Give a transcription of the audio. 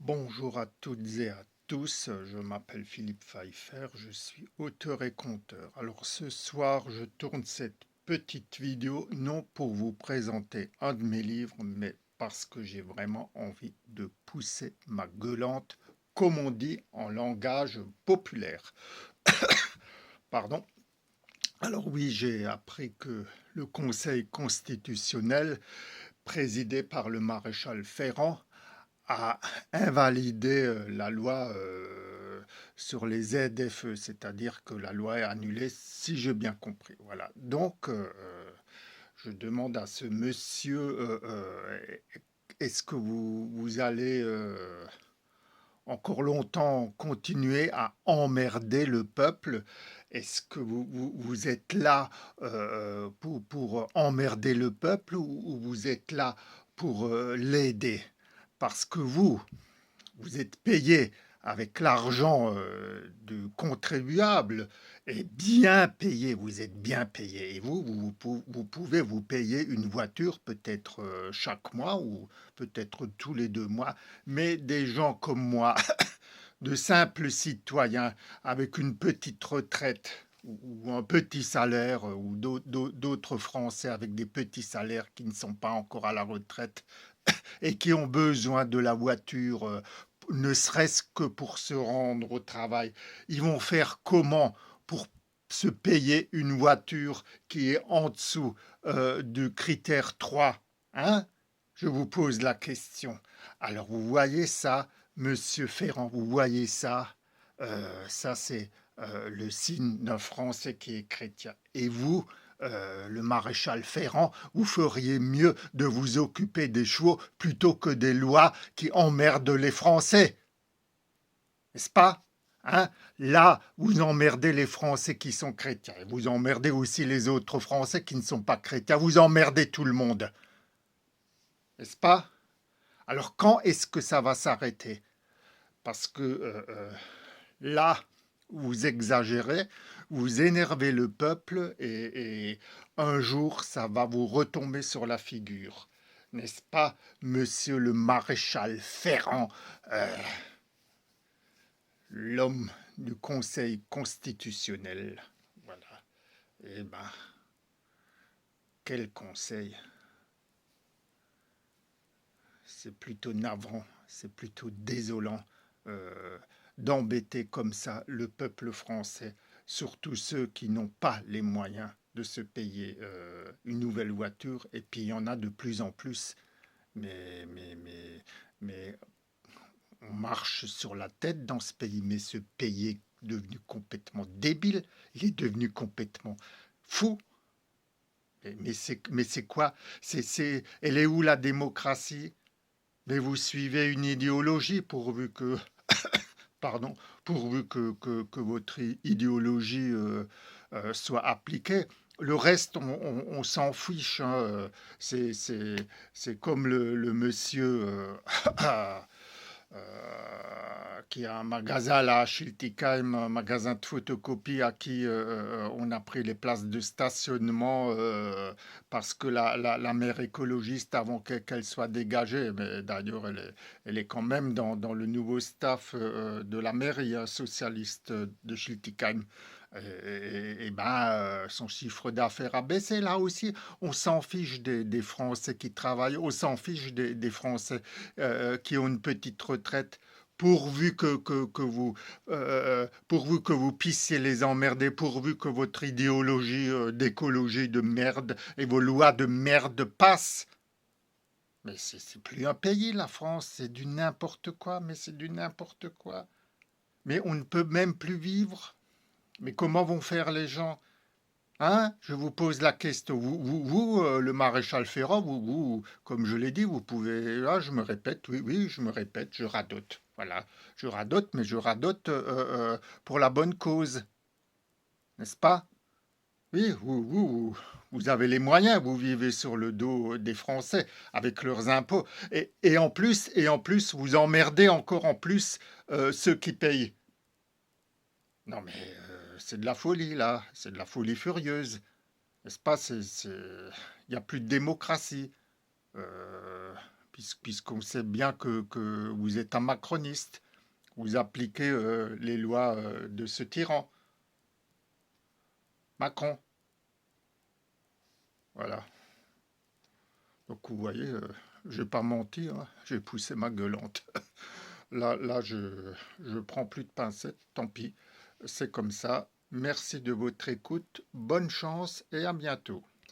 Bonjour à toutes et à tous, je m'appelle Philippe Pfeiffer, je suis auteur et conteur. Alors ce soir, je tourne cette petite vidéo non pour vous présenter un de mes livres, mais parce que j'ai vraiment envie de pousser ma gueulante, comme on dit en langage populaire. Pardon. Alors oui, j'ai appris que le Conseil constitutionnel, présidé par le maréchal Ferrand, a invalidé la loi sur les ZFE, c'est-à-dire que la loi est annulée, si j'ai bien compris. Voilà. Donc, je demande à ce monsieur, est-ce que vous allez encore longtemps continuer à emmerder le peuple? Est-ce que vous êtes là pour emmerder le peuple ou vous êtes là pour l'aider? Parce que vous êtes payé avec l'argent du contribuable et bien payé, vous êtes bien payé. Et vous pouvez vous payer une voiture peut-être chaque mois ou peut-être tous les 2 mois, mais des gens comme moi, de simples citoyens avec une petite retraite ou un petit salaire, ou d'autres Français avec des petits salaires qui ne sont pas encore à la retraite, et qui ont besoin de la voiture, ne serait-ce que pour se rendre au travail, ils vont faire comment pour se payer une voiture qui est en dessous du critère 3, hein? Je vous pose la question. Alors vous voyez ça, monsieur Ferrand, vous voyez ça? Ça c'est le signe d'un Français qui est chrétien. Et vous, le maréchal Ferrand, vous feriez mieux de vous occuper des chevaux plutôt que des lois qui emmerdent les Français, n'est-ce pas? Hein? Là, vous emmerdez les Français qui sont chrétiens. Et vous emmerdez aussi les autres Français qui ne sont pas chrétiens. Vous emmerdez tout le monde, n'est-ce pas? Alors quand est-ce que ça va s'arrêter? Parce que là, vous exagérez, vous énervez le peuple et un jour, ça va vous retomber sur la figure. N'est-ce pas, monsieur le maréchal Ferrand, euh, l'homme du Conseil constitutionnel? Voilà. Eh ben, quel conseil? C'est plutôt navrant, c'est plutôt désolant euh, d'embêter comme ça le peuple français, surtout ceux qui n'ont pas les moyens de se payer une nouvelle voiture, et puis il y en a de plus en plus. Mais on marche sur la tête dans ce pays, mais ce pays est devenu complètement débile, il est devenu complètement fou. Mais c'est quoi? Elle est où la démocratie? Mais vous suivez une idéologie pardon, pourvu que votre idéologie soit appliquée. Le reste, on s'en fiche, hein. C'est comme le monsieur qui a un magasin là à Schiltigheim, un magasin de photocopie à qui on a pris les places de stationnement parce que la maire écologiste, avant qu'elle soit dégagée, mais d'ailleurs elle est quand même dans le nouveau staff de la mairie socialiste de Schiltigheim. Et ben, son chiffre d'affaires a baissé là aussi. On s'en fiche des Français qui travaillent, on s'en fiche des Français qui ont une petite retraite, pourvu que vous puissiez les emmerder, pourvu que votre idéologie d'écologie de merde et vos lois de merde passent. Mais c'est plus un pays, la France, c'est du n'importe quoi, mais c'est du n'importe quoi. Mais on ne peut même plus vivre. Mais comment vont faire les gens? Hein? Je vous pose la question. Le maréchal Ferrand, comme je l'ai dit, vous pouvez. Là, je me répète, oui, je me répète, je radote. Voilà, je radote, mais je radote pour la bonne cause, n'est-ce pas? Oui, vous avez les moyens, vous vivez sur le dos des Français avec leurs impôts. Et en plus, vous emmerdez encore en plus ceux qui payent. Non, mais c'est de la folie, là. C'est de la folie furieuse. N'est-ce pas? Il n'y a plus de démocratie. Euh, puisqu'on sait bien que vous êtes un macroniste. Vous appliquez les lois de ce tyran, Macron. Voilà. Donc vous voyez, je n'ai pas menti, hein, j'ai poussé ma gueulante. Là, je prends plus de pincettes, tant pis, c'est comme ça. Merci de votre écoute, bonne chance et à bientôt.